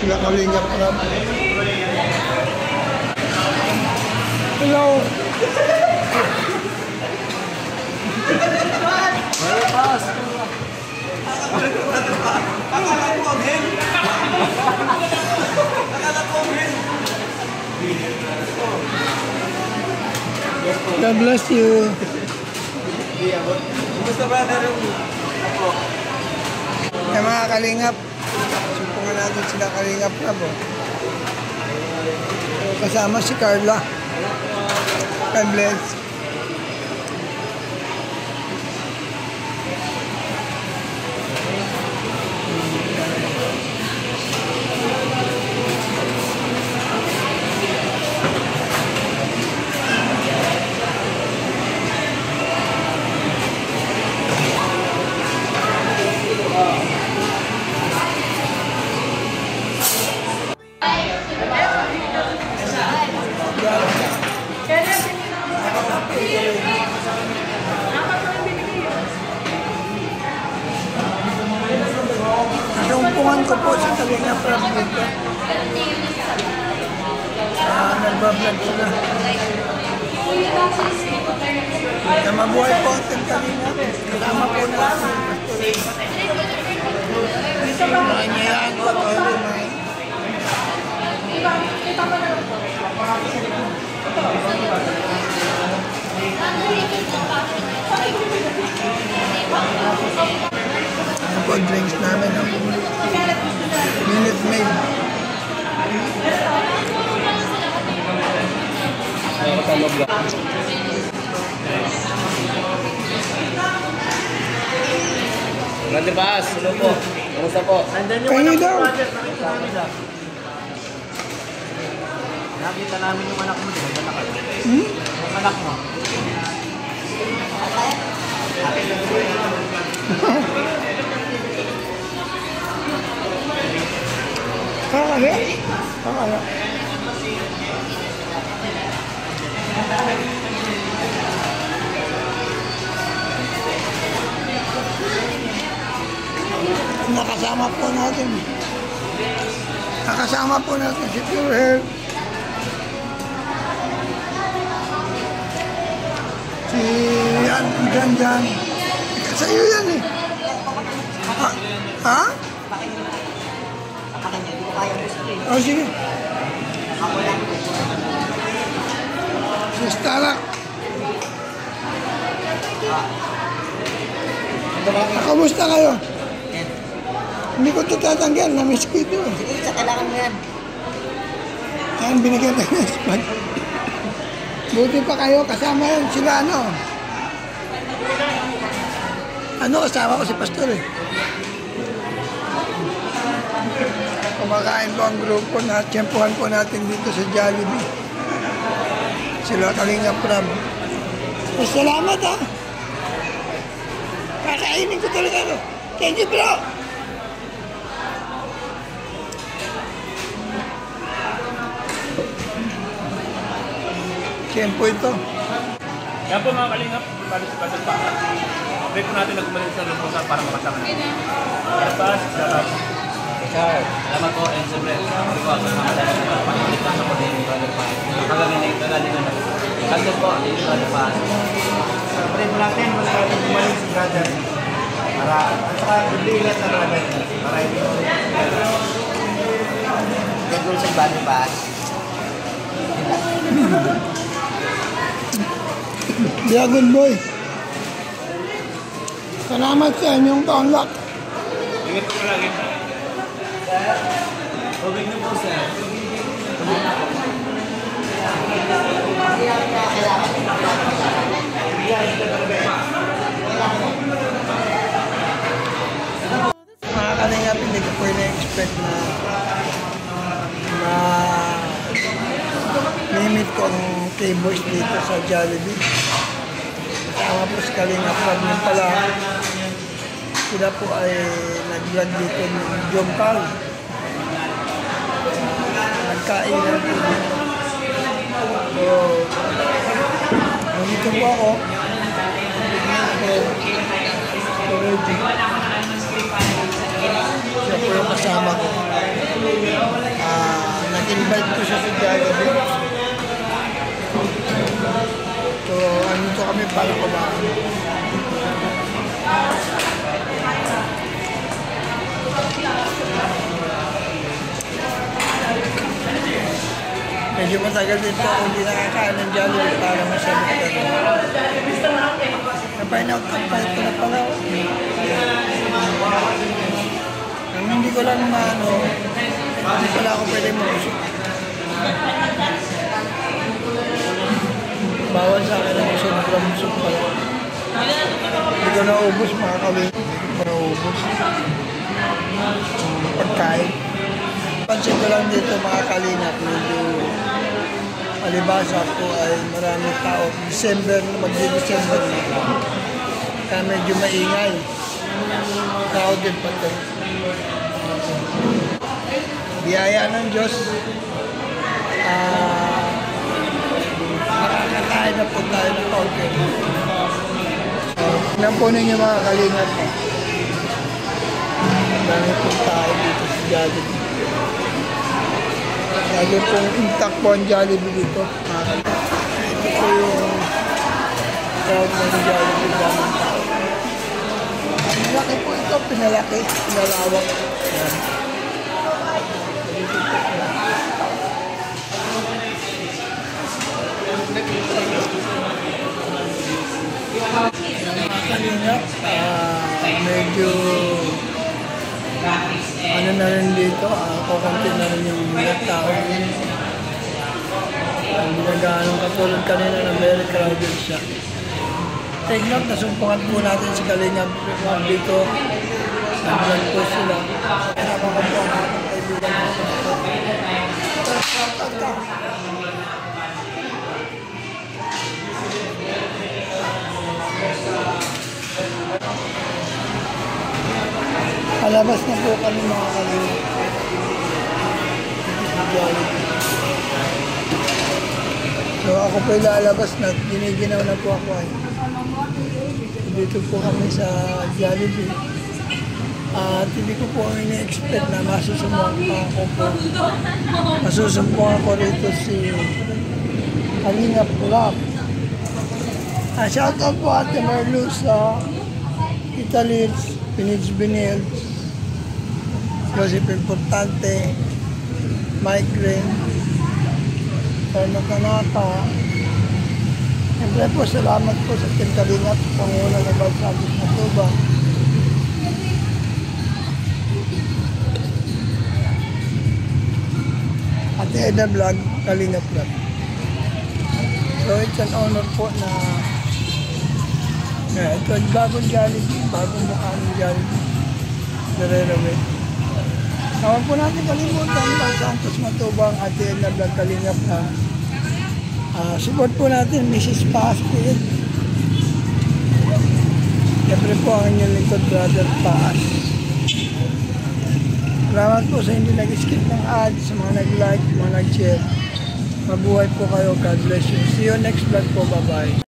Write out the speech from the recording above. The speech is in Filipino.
Sila Kalinga Prab. Hello. God bless you. Kaya mga Kalingap, sumpungan natin sila Kalingap Prab. Kasama si Carla. God bless. Sumpungan ko po sa Kalingap Prab dito. Nagbablog sila. Na mabuhay po ang Kalingap. Kasama po natin. Nanyayaan ko ito. Ano po ang drinks namin? Minute Maid. Grande Baas, hello po. Kamusta po? Kayo daw. Nakita namin yung anak mo, di ba? Yung anak mo. Kakala. Kakala. Nakasama po natin. Nakasama po natin si Pure Health. Si Jan. Sa iyo yan eh. Ha? Oh, sige. Si Starlock. Kamusta kayo? Hindi ko ito tatanggal. Na-miss ko ito. Sige, sa kailangan mo yan. Ayan, binigyan tayo ng spot. Buti pa kayo. Kasama yan. Sila ano? Kasama ko si Pastor eh. Kumakain po ang grupo na tiyempuhan po natin dito sa Jollibee. Sila Kalingap Prab. Salamat ha. Kakainin ko talaga ano. Thank you bro. Tiyempo ito. Yan po mga Kalingap, balik sa Pastor Paas. Pray po natin na gumaling sa lumpusan para makasama natin. Salamat. Salamat po, and siyempre, salamat po sa mga dahil na pagkakita sa mga daily brother pa. Kagaling na. Kasi po, daily brother pa. Pray po natin, wala natin gumaling si brother. Para, at saka, hindi ilan sa brother. Para hindi ko. Gagawin sa brother pa. Dragon Boy. Salamat sa inyong download. Ingat po lagi. Tubig na po, sir. Mga Kalingap, hindi ko po na-expect na limit ko ang K-Boys dito sa Jollibee. Kasama po si Kalingap Prab yun pala. Sila po ay nag-vlog dito ng Jomcal. Nagkainan po dito. So, nandito po ako. Siya po yung kasama ko. in-invite ko siya sa Jollibee. So, andito kami para kumain. Medyo matagal din po ako hindi nakakain ng Jollibee para masamit ka rin. Na-find out ko na pala. Ang hindi ko lang maano, hindi pala ako pwede mausok. Bawal sa akin ang sobrang usok pala. Hindi ko naubos mga kawin. Hindi ko naubos. Pagkain. Pansin ko lang dito mga kalingap, medyo alibasa po ay maraming tao. December, magdi-December na. Kaya medyo maingay. Tao din pati. Biyaya ng Diyos. Nakakatayin na po tayo ng kaunti. Tignan po ninyo mga kalingap. Dami po tayo dito sa Jollibee. Lagi pong intact po ang Jollibee dito. Ito po yung crowd ng Jollibee daming tao. Malaki po ito, pinalaki, pinalawak. Yan. Mga kalingap, medyo ano na rin dito, kukunti na rin yung mga tao. Hindi na gaanong katulad kanina na very crowded siya. Take note, nasumpungan po natin si Kalingap dito. Nag-vlog po sila. Napaka po ang ating kaibigan po. Palabas na po kami mga kalingap. So ako po lalabas na, giniginaw na po ako ay. Dito po kami sa Jollibee. At hindi ko po ini-expect na masusumbukan ako po. Masusumbukan ko rito si Kalingap Rob. Shoutout po Ate Merlusa, Tita Liz, Pinich Binil, Joseph Importante, Mike Green, Perno Kanata. Siyempre po, salamat po sa Team Kalingap, Panguna ng Balsagos na Tuba. At Edna Vlog, Kalingap Vlog. So it's an honor po na ito ang bagong Jollibee, bagong mukha ng Jollibee. Nare-renovate. Naman po natin kalimutan, Los Santos Matubang, Ate Edna Vlog, Kalingap na. Support po natin, Mrs. Pasquid. Siyempre po ang inyong lingkod, Brother Paas. Salamat po sa hindi nag-skip ng ads, sa mga nag-like, mga nag-share. Mabuhay po kayo. God bless you. See you next vlog po. Bye-bye.